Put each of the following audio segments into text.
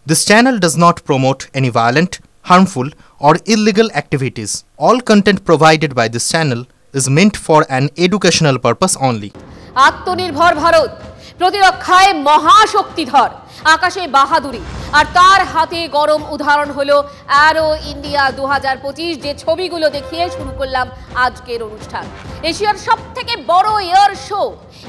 This channel does not promote any violent, harmful, or illegal activities. All content provided by this channel is meant for an educational purpose only. আত্মনির্ভর ভারত প্রতিরক্ষায় মহাশক্তিধর আকাশে বাহাদুরি আর তার হাতে গরম উদাহরণ হলো অ্যারো ইন্ডিয়া 2025 যে ছবিগুলো দেখিয়ে শুরু করলাম আজকের অনুষ্ঠান। এশিয়ার সবথেকে বড় এয়ার শো।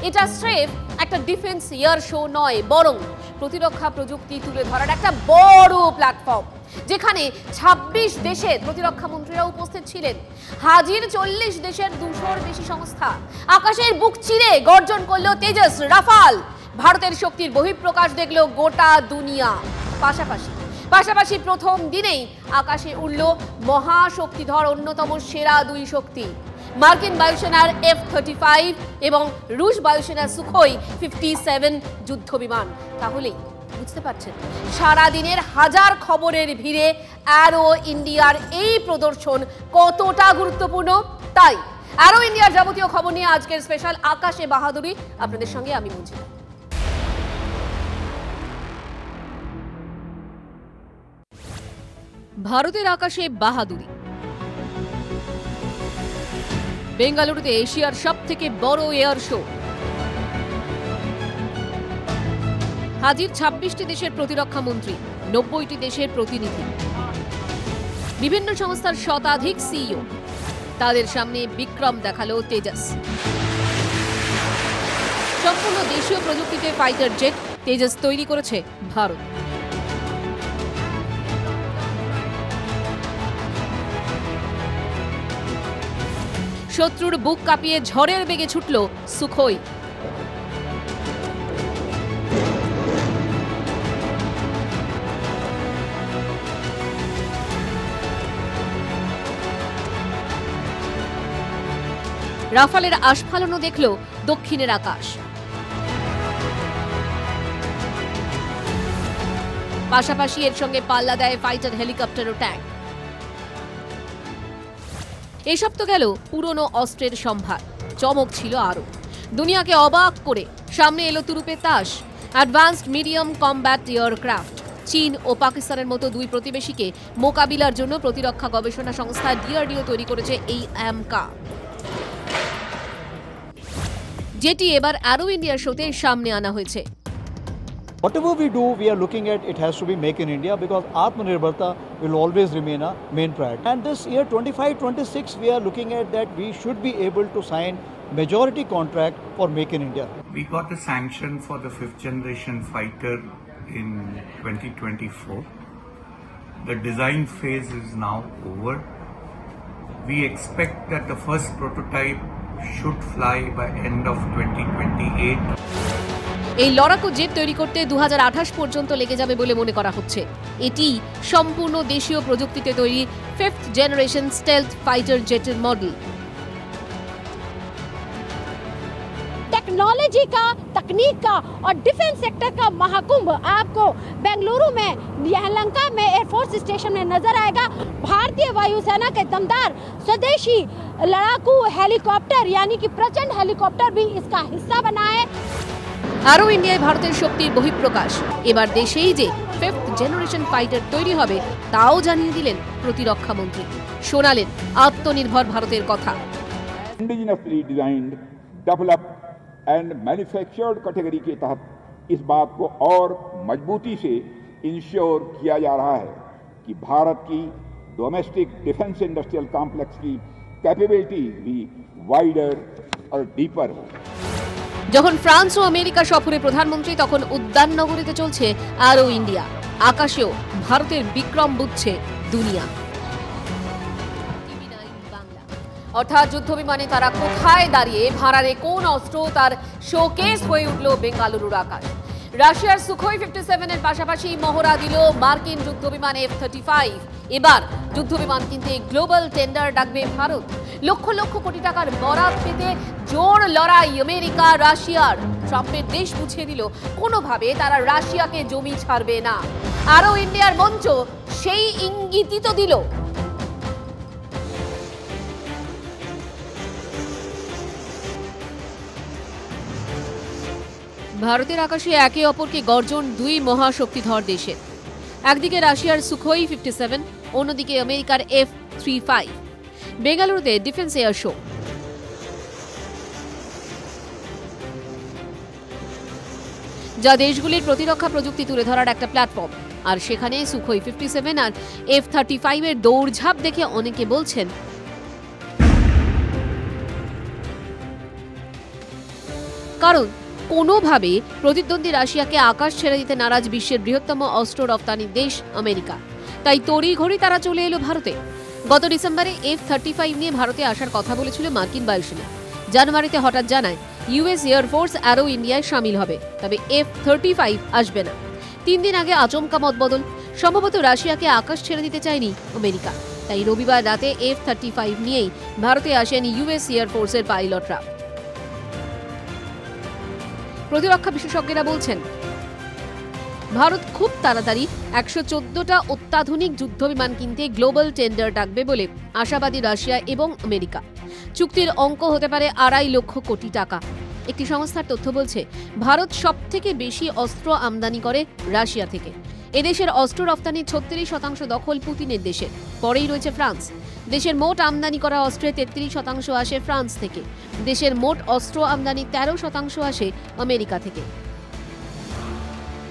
এটা স্রেফ একটা ডিফেন্স এয়ার শো নয়, বরং প্রতিরক্ষা প্রযুক্তি তুলে ধরার একটা বড় প্ল্যাটফর্ম, যেখানে 26 দেশের প্রতিরক্ষা মন্ত্রীরা উপস্থিত ছিলেন। হাজির 40 দেশের 200-র বেশি সংস্থা। আকাশের বুক চিরে গর্জন করলো তেজস, রাফাল। ভারতের শক্তির বহিঃপ্রকাশ দেখলো গোটা দুনিয়া। পাশাপাশি প্রথম দিনেই আকাশে উড়ল মহাশক্তিধর অন্যতম সেরা দুই শক্তি, মার্কিন বায়ুসেনার F-35 এবং রুশ বায়ুসেনার সুখোই 57 যুদ্ধ বিমান। তাহলেই বুঝতে পারছেন সারাদিনের হাজার খবরের ভিড়ে অ্যারো ইন্ডিয়ার এই প্রদর্শন কতটা গুরুত্বপূর্ণ। তাই অ্যারো ইন্ডিয়ার যাবতীয় খবর নিয়ে আজকের স্পেশাল আকাশে বাহাদুরি আপনাদের সঙ্গে আমি মুজিব। ভারতের আকাশে বাহাদুরি। বেঙ্গালুরুতে এশিয়ার সবথেকে বড় এয়ার শো। হাজির 26টি দেশের প্রতিরক্ষা মন্ত্রী, 90টি দেশের প্রতিনিধি, বিভিন্ন সংস্থার শতাধিক সিইও। তাদের সামনে বিক্রম দেখালো তেজস। সম্পূর্ণ দেশীয় প্রযুক্তিতে ফাইটার জেট তেজস তৈরি করেছে ভারত। শত্রুর বুক কাঁপিয়ে ঝড়ের বেগে ছুটল সুখোই। রাফালের আস্ফালনও দেখল দক্ষিণের আকাশ। পাশাপাশি এর সঙ্গে পাল্লা দেয় ফাইটার হেলিকপ্টার ও ট্যাঙ্ক। এসব তো গেল পুরনো অস্ত্রের সম্ভার। চমক ছিল আরো। দুনিয়াকে অবাক করে সামনে এলো তুরুপে তাস, অ্যাডভান্সড মিডিয়াম কমব্যাট এয়ারক্রাফট। চীন ও পাকিস্তানের মতো দুই প্রতিবেশীকে মোকাবিলার জন্য প্রতিরক্ষা গবেষণা সংস্থা DRDO তৈরি করেছে এই AMCA, যেটি এবার অ্যারো ইন্ডিয়ার শোতে সামনে আনা হয়েছে। Whatever we do, we are looking at it has to be make in India, because Atmanirbharta will always remain a main priority. And this year 25-26, we are looking at that we should be able to sign majority contract for make in India. We got the sanction for the 5th generation fighter in 2024. The design phase is now over. We expect that the first prototype should fly by end of 2028. এই লড়াকু jet তৈরি করতে 2028 পর্যন্ত লেগে যাবে বলে মনে করা হচ্ছে। এটি সম্পূর্ণ দেশীয় প্রযুক্তিতে তৈরি 5th জেনারেশন স্টেলথ ফাইটার জেটের মডেল। टेक्नोलॉजी का, तकनीक का और डिफेंस सेक्टर का महाकुंभ आपको बेंगलुरु में, यलहंका में एयरफोर्स स्टेशन में नजर आएगा। भारतीय वायुसेना के दमदार स्वदेशी लड़ाकू हेलीकॉप्टर यानी कि प्रचंड हेलीकॉप्टर भी इसका हिस्सा बना है। অ্যারো ইন্ডিয়ায় ভারতের শক্তির বহিঃপ্রকাশ। এবার দেশেই যে 5th জেনারেশন ফাইটার তৈরি হবে তাও জানিয়ে দিলেন প্রতিরক্ষা মন্ত্রী। শোনালেন আত্মনির্ভর ভারতের কথা। Indigenously designed, develop and manufactured category के तहत इस बात को और मजबूती से इंश्योर किया जा रहा है कि भारत की डोमेस्टिक डिफेंस इंडस्ट्रियल कॉम्प्लेक्स की कैपेबिलिटीज भी वाइडर और डीपर हो। যখন ফ্রান্স ও আমেরিকা সফরে প্রধানমন্ত্রী, তখন উদ্যান নগরীতে চলছে অ্যারো ইন্ডিয়া। আকাশেও ভারতের বিক্রম বুঝছে দুনিয়া। অর্থাৎ যুদ্ধ বিমানে তারা কোথায় দাঁড়িয়ে, ভাড়ারে কোন অস্ত্র, তার শোকেস হয়ে উঠল বেঙ্গালুরুর আকাশ। রাশিয়ার সুখোই 57 এর পাশাপাশি মহড়া দিল মার্কিন যুদ্ধবিমান F-35। এবার যুদ্ধবিমান কিনতে গ্লোবাল টেন্ডার ডাকবে ভারত। লক্ষ লক্ষ কোটি টাকার বরাত পেতে জোর লড়াই আমেরিকা রাশিয়ার। ট্রাম্পের দেশ বুঝিয়ে দিল কোনোভাবে তারা রাশিয়াকে জমি ছাড়বে না। আরও ইন্ডিয়ার মঞ্চ সেই ইঙ্গিতই তো দিল। ভারতের আকাশে একে অপরকে গর্জন দুই মহাশক্তিধর দেশের। একদিকে রাশিয়ার সুখোই 57, অন্যদিকে আমেরিকার F-35। বেঙ্গালুরুতে ডিফেন্স এয়ার শো। যা দেশগুলির প্রতিরক্ষা প্রযুক্তি তুলে ধরার একটা প্ল্যাটফর্ম। আর সেখানে সুখোই 57 আর F-35 এর দৌড়ঝাঁপ দেখে অনেকে বলছেন, কারণ কোনোভাবে প্রতিদ্বন্দ্বী রাশিয়াকে আকাশ ছেড়ে দিতে নারাজ বিশ্বের বৃহত্তম অস্ত্র রপ্তানি দেশ আমেরিকা। তাই তড়িঘড়ি তারা চলে এলো ভারতে। গত ডিসেম্বরে F-35 নিয়ে ভারতে আসার কথা বলেছিল মার্কিন বায়ুসেনা। জানুয়ারিতে হঠাৎ জানায় ইউএস এয়ারফোর্স অ্যারো ইন্ডিয়ায় সামিল হবে, তবে F-35 আসবে না। 3 দিন আগে আচমকা মতবদল। সম্ভবত রাশিয়াকে আকাশ ছেড়ে দিতে চায়নি আমেরিকা। তাই রবিবার রাতে F-35 নিয়েই ভারতে আসেন ইউএস এয়ারফোর্সের পাইলটরা। প্রতিরক্ষা বিশেষজ্ঞরা বলছেন, ভারত খুব তাড়াতাড়ি 114টা অত্যাধুনিক যুদ্ধবিমান কিনতে গ্লোবাল টেন্ডার ডাকবে বলে আশাবাদী রাশিয়া এবং আমেরিকা। চুক্তির অঙ্ক হতে পারে 2.5 লক্ষ কোটি টাকা। একটি সংস্থার তথ্য বলছে, ভারত সবথেকে বেশি অস্ত্র আমদানি করে রাশিয়া থেকে। এদেশের অস্ত্র রপ্তানির 36% দখল পুতিনের দেশে। পরেই রয়েছে ফ্রান্স। দেশের মোট আমদানি করা অস্ত্রের 33% আসে ফ্রান্স থেকে। দেশের মোট অস্ত্র আমদানির 13% আসে আমেরিকা থেকে।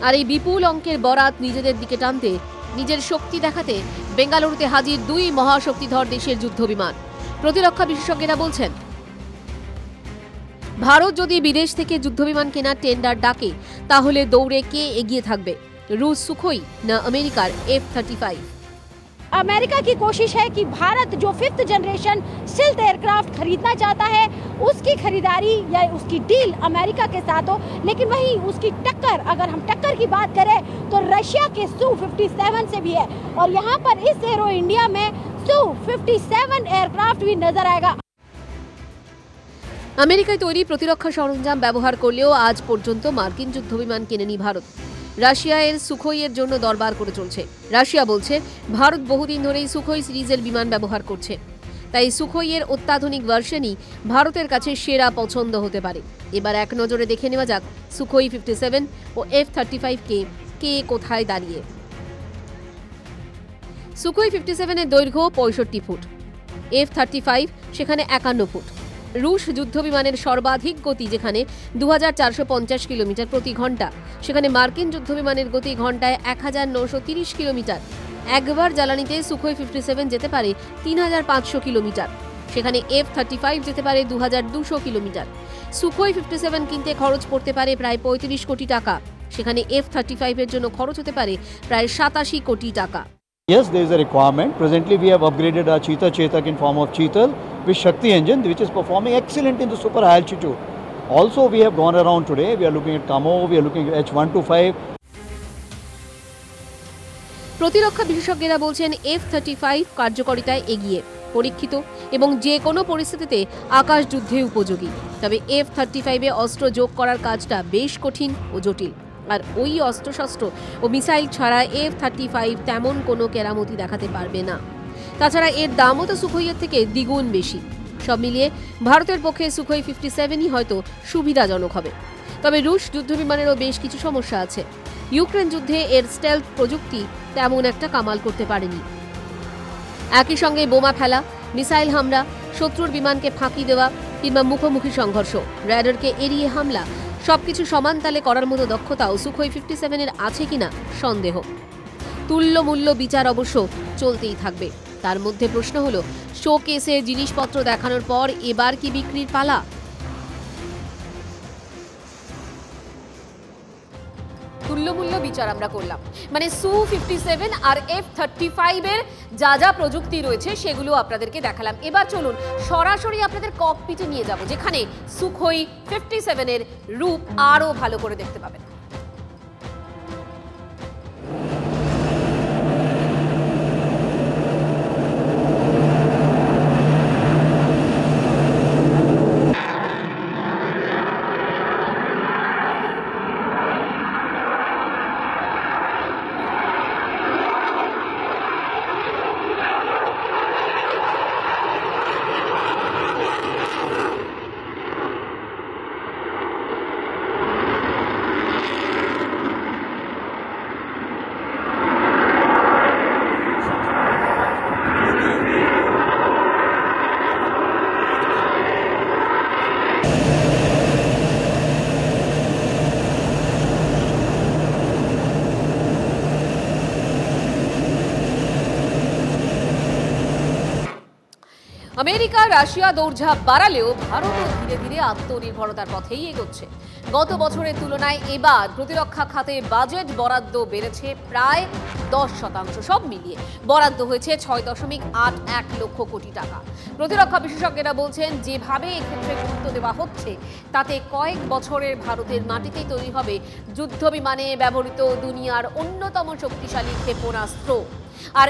আর এই বিপুল অঙ্কের বরাত নিজেদের দিকে টানতে, নিজের শক্তি দেখাতে বেঙ্গালুরুতে হাজির 2 মহাশক্তিধর দেশের যুদ্ধবিমান। প্রতিরক্ষা বিশেষজ্ঞরা বলছেন, ভারত যদি বিদেশ থেকে যুদ্ধবিমান কেনার টেন্ডার ডাকে, তাহলে দৌড়ে কে এগিয়ে থাকবে, रूस सुखोई न अमेरिकार F-35। अमेरिका की कोशिश है कि भारत जो 5th जनरेशन स्टिल्थ एयरक्राफ्ट खरीदना चाहता है, उसकी खरीदारी या उसकी डील अमेरिका के साथ हो। लेकिन वहीं उसकी टक्कर, अगर हम टक्कर की बात करें तो रशिया के Su-57 से भी है। और यहाँ पर इस एरो इंडिया में Su-57 एयरक्राफ्ट भी नजर आएगा। আমেরিকায় তৈরি প্রতিরক্ষা সরঞ্জাম ব্যবহার করলেও আজ পর্যন্ত মার্কিন যুদ্ধবিমান কেনেনি ভারত। রাশিয়া এর সুখোইয়ের জন্য দরবার করে চলছে। রাশিয়া বলছে, ভারত বহুদিন ধরেই সুখোই সিরিজের বিমান ব্যবহার করছে, তাই সুখোইয়ের অত্যাধুনিক ভার্সনই ভারতের কাছে সেরা পছন্দ হতে পারে। এবার এক নজরে দেখে নেওয়া যাক সুখোই 57 ও F-35 কে কোথায় দাঁড়িয়ে। সুখোই 57 এর দৈর্ঘ্য 65 ফুট, F-35 সেখানে 51 ফুট। রুশ যুদ্ধবিমানের সর্বাধিক গতি যেখানে 2450 কিলোমিটার প্রতি ঘন্টা, সেখানে মার্কিন যুদ্ধবিমানের গতি ঘন্টায় 1930 কিলোমিটার। একবার জ্বালানিতে সুখোই 57 যেতে পারে 3500 কিলোমিটার, সেখানে F-35 যেতে পারে 2200 কিলোমিটার। সুখোই 57 কিনতে খরচ পড়তে পারে প্রায় 35 কোটি টাকা, সেখানে F-35 এর জন্য খরচ হতে পারে প্রায় 87 কোটি টাকা। Yes, there is a requirement. Presently, we have upgraded our Chetak in form of Cheetal with Shakti engine, which is performing excellent in the super high altitude. Also, we have gone around today. We are looking at Kamo, we are looking at H-125. প্রতিরক্ষা বিশেষজ্ঞরা বলছেন, F-35 কার্যকারিতায় এগিয়ে, পরীক্ষিত এবং যে কোনো পরিস্থিতিতে আকাশ যুদ্ধে উপযোগী। তবে F-35 এ অস্ত্র যোগ করার কাজটা বেশ কঠিন ও জটিল। আর ওই অস্ত্রশস্ত্র ও মিসাইল ছাড়া F-35 তেমন কোনো কেরামতি দেখাতে পারবে না। তাছাড়া এর দামও তো সুখোইয়ের থেকে দ্বিগুণ বেশি। সব মিলিয়ে ভারতের পক্ষে সুখোই 57ই হয়তো সুবিধাজনক হবে। তবে রুশ যুদ্ধবিমানেরও বেশ কিছু সমস্যা আছে। ইউক্রেন যুদ্ধে এর স্টেলথ প্রযুক্তি তেমন একটা কামাল করতে পারেনি। একই সঙ্গে বোমা ফেলা, মিসাইল হামলা, শত্রুর বিমানকে ফাঁকি দেওয়া কিংবা মুখোমুখি সংঘর্ষ, র্যাডারকে এড়িয়ে হামলা, সবকিছু সমান তালে করার মতো দক্ষতাও সুখোই 57 এর আছে কিনা সন্দেহ। তুল্য মূল্য বিচার অবশ্য চলতেই থাকবে। তার মধ্যে প্রশ্ন হলো, শোকেসে জিনিসপত্র দেখানোর পর এবার কি বিক্রির পালা? তুল্যমূল্য বিচার আমরা করলাম, মানে Su-57 আর F-35 এর যা যা প্রযুক্তি রয়েছে সেগুলো আপনাদেরকে দেখালাম। এবার চলুন সরাসরি আপনাদের ককপিটে নিয়ে যাব, যেখানে সুখোই 57 এর রূপ আরো ভালো করে দেখতে পাবেন। আমেরিকা রাশিয়া দৌড়ঝাঁপ বাড়ালেও ভারতও ধীরে ধীরে আত্মনির্ভরতার পথেই এগোচ্ছে। গত বছরের তুলনায় এবার প্রতিরক্ষা খাতে বাজেট বরাদ্দ বেড়েছে প্রায় 10%। সব মিলিয়ে বরাদ্দ হয়েছে 6.81 লক্ষ কোটি টাকা। প্রতিরক্ষা বিশেষজ্ঞরা বলছেন, যেভাবে এক্ষেত্রে গুরুত্ব দেওয়া হচ্ছে তাতে কয়েক বছরের ভারতের মাটিতেই তৈরি হবে যুদ্ধ বিমানে ব্যবহৃত দুনিয়ার অন্যতম শক্তিশালী ক্ষেপণাস্ত্র। আর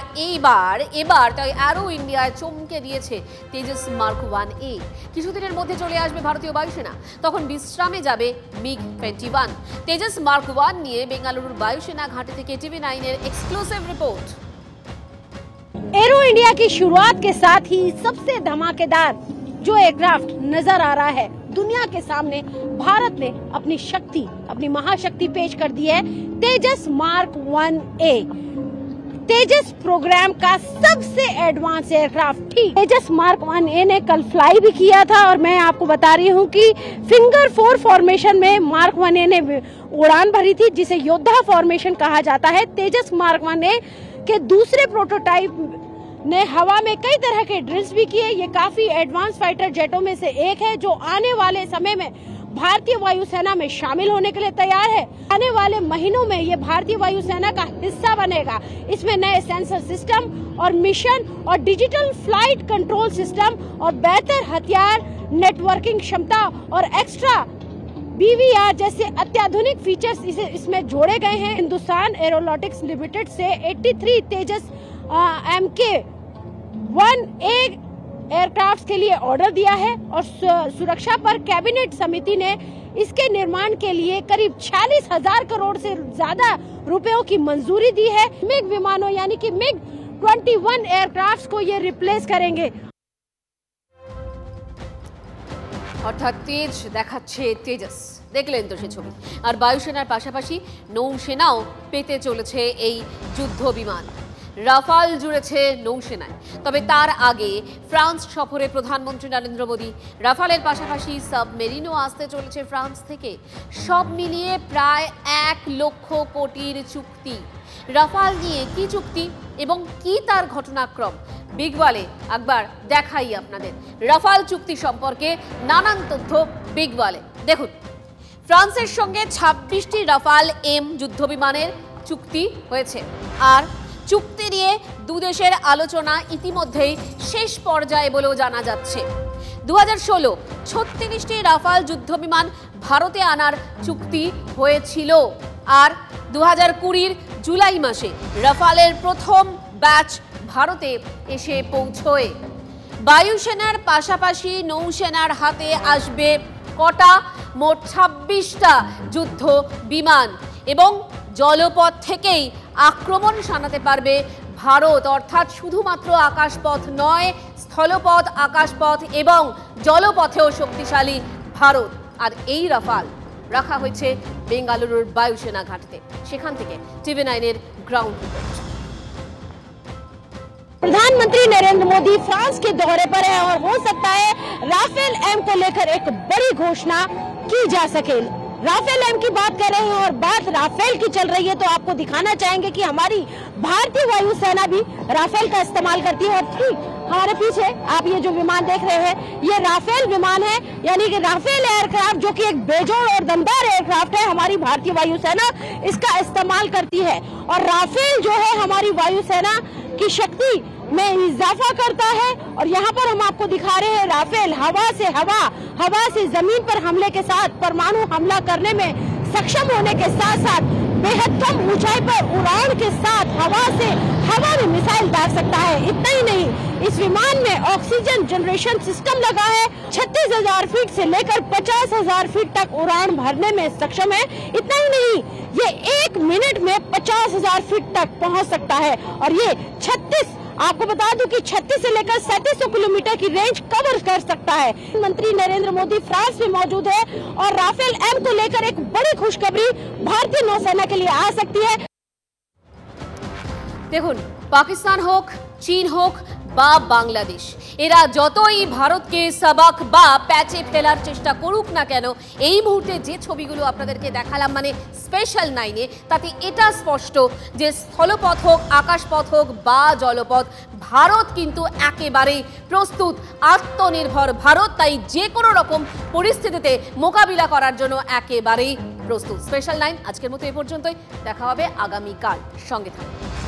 এবার তাই অ্যারো ইন্ডিয়ায় চমকে দিয়েছে তেজস মার্ক 1A। কিছুদিনের মধ্যে চলে আসবে ভারতীয় বায়ুসেনা, তখন বিশ্রামে যাবে MiG-21। তেজস মার্ক 1 নিয়ে বেঙ্গালুরুর বায়ুসেনা घाटी থেকে TV9 এর এক্সক্লুসিভ রিপোর্ট। एरो इंडिया की शुरुआत के साथ ही सबसे धमाकेदार जो एयरक्राफ्ट नजर आ रहा है, दुनिया के सामने भारत ने अपनी महाशक्ति पेश कर दी है। तेजस मार्क 1A तेजस प्रोग्राम का सबसे एडवांस एयरक्राफ्ट थी। तेजस मार्क 1A ने कल फ्लाई भी किया था और मैं आपको बता रही हूँ कि फिंगर 4 फॉर्मेशन में मार्क 1A ने उड़ान भरी थी, जिसे योद्धा फॉर्मेशन कहा जाता है। तेजस मार्क 1A के दूसरे प्रोटोटाइप ने हवा में कई तरह के ड्रिल्स भी किए। ये काफी एडवांस फाइटर जेटों में से एक है जो आने वाले समय में भारतीय वायुसेना में शामिल होने के लिए तैयार है। आने वाले महीनों में ये भारतीय वायुसेना का हिस्सा बनेगा। इसमें नए सेंसर सिस्टम और मिशन और डिजिटल फ्लाइट कंट्रोल सिस्टम और बेहतर हथियार नेटवर्किंग क्षमता और एक्स्ट्रा BVR जैसे अत्याधुनिक फीचर्स इसमें जोड़े गए हैं। हिंदुस्तान एरोनॉटिक्स लिमिटेड से 83 तेजस MK-1A एयरक्राफ्ट के लिए ऑर्डर दिया है और सुरक्षा पर कैबिनेट समिति ने इसके निर्माण के लिए करीब 46,000 करोड़ से ज्यादा रुपयों की मंजूरी दी है। मिग विमानों यानी कि MiG-21 एयरक्राफ्ट को ये रिप्लेस करेंगे। অর্থাৎ তেজ দেখাচ্ছে তেজস, দেখলেন তো সে ছবি। আর বায়ুসেনার পাশাপাশি নৌসেনাও পেতে চলেছে এই যুদ্ধ বিমান। রাফাল জুড়েছে নৌসেনায়। তবে তার আগে ফ্রান্স সফরে প্রধানমন্ত্রী নরেন্দ্র মোদী। রাফালের পাশাপাশি সাবমেরিনও আসতে চলেছে ফ্রান্স থেকে। সব মিলিয়ে প্রায় 1 লক্ষ কোটির চুক্তি। রাফাল নিয়ে কি চুক্তি এবং কি তার ঘটনাক্রম, বিগ ওয়ালে একবার দেখাই আপনাদের। রাফাল চুক্তি সম্পর্কে নানান তথ্য বিগ ওয়ালে দেখুন। ফ্রান্সের সঙ্গে 26টি রাফাল M যুদ্ধবিমানের চুক্তি হয়েছে। আর চুক্তি নিয়ে দুদেশের আলোচনা ইতিমধ্যেই শেষ পর্যায়ে বলেও জানা যাচ্ছে। 2016 36টি রাফাল যুদ্ধবিমান ভারতে আনার চুক্তি হয়েছিল। আর 2020 জুলাই মাসে রাফালের প্রথম ব্যাচ ভারতে এসে পৌঁছয়। বায়ুসেনার পাশাপাশি নৌসেনার হাতে আসবে কটা? মোট 26টা যুদ্ধ বিমান এবং জলপথ থেকেই আক্রমণ শানাতে পারবে ভারত। অর্থাৎ শুধুমাত্র আকাশপথ নয়, স্থলপথ, আকাশপথ এবং জলপথেও শক্তিশালী ভারত। আর এই রাফাল রাখা হয়েছে বেঙ্গালুরুর বায়ুসেনা ঘাটিতে। সেখান থেকে TV9 এর গ্রাউন্ড রিপোর্ট। प्रधानमंत्री नरेंद्र मोदी फ्रांस के दौरे पर है और हो सकता है राफेल M को लेकर एक बड़ी घोषणा की जा सके। राफेल M की बात कर रहे हैं और बात राफेल की चल रही है, तो आपको दिखाना चाहेंगे कि हमारी भारतीय वायुसेना भी राफेल का इस्तेमाल करती है। और ठीक हमारे पीछे आप ये जो विमान देख रहे हैं, ये राफेल विमान है, यानी कि राफेल एयरक्राफ्ट जो कि एक बेजोड़ और दमदार एयरक्राफ्ट है। हमारी भारतीय वायुसेना इसका इस्तेमाल करती है और राफेल जो है हमारी वायुसेना की शक्ति में इजाफा करता है। और यहाँ पर हम आपको दिखा रहे हैं राफेल हवा से जमीन पर हमले के साथ परमाणु हमला करने में सक्षम होने के साथ साथ बेहद कम ऊंचाई पर उड़ान के साथ हवा में मिसाइल दाग सकता है। इतना ही नहीं, इस विमान में ऑक्सीजन जनरेशन सिस्टम लगा है। 36,000 फीट से लेकर 50,000 फीट तक उड़ान भरने में सक्षम है। इतना ही नहीं, ये 1 मिनट में 50,000 फीट तक पहुंच सकता है। और ये 36 आपको बता दूं कि 36 से लेकर 3700 किलोमीटर की रेंज कवर कर सकता है। प्रधानमंत्री नरेंद्र मोदी फ्रांस में मौजूद है और राफेल M को लेकर एक बड़ी खुशखबरी भारतीय नौसेना के लिए आ सकती है। দেখুন, পাকিস্তান হোক, চীন হোক, বা বাংলাদেশ, এরা যতই ভারতকে সাবাক বা প্যাচে ফেলার চেষ্টা করুক না কেন, এই মুহূর্তে যে ছবিগুলো আপনাদেরকে দেখালাম মানে স্পেশাল 9-এ, তাতে এটা স্পষ্ট যে স্থলপথ হোক, আকাশপথ হোক বা জলপথ, ভারত কিন্তু একেবারেই প্রস্তুত, আত্মনির্ভর ভারত তাই যে কোনো রকম পরিস্থিতিতে মোকাবিলা করার জন্য একেবারেই প্রস্তুত। স্পেশাল 9 আজকের মতো এ পর্যন্তই, দেখা হবে আগামীকাল, সঙ্গে থাকুন।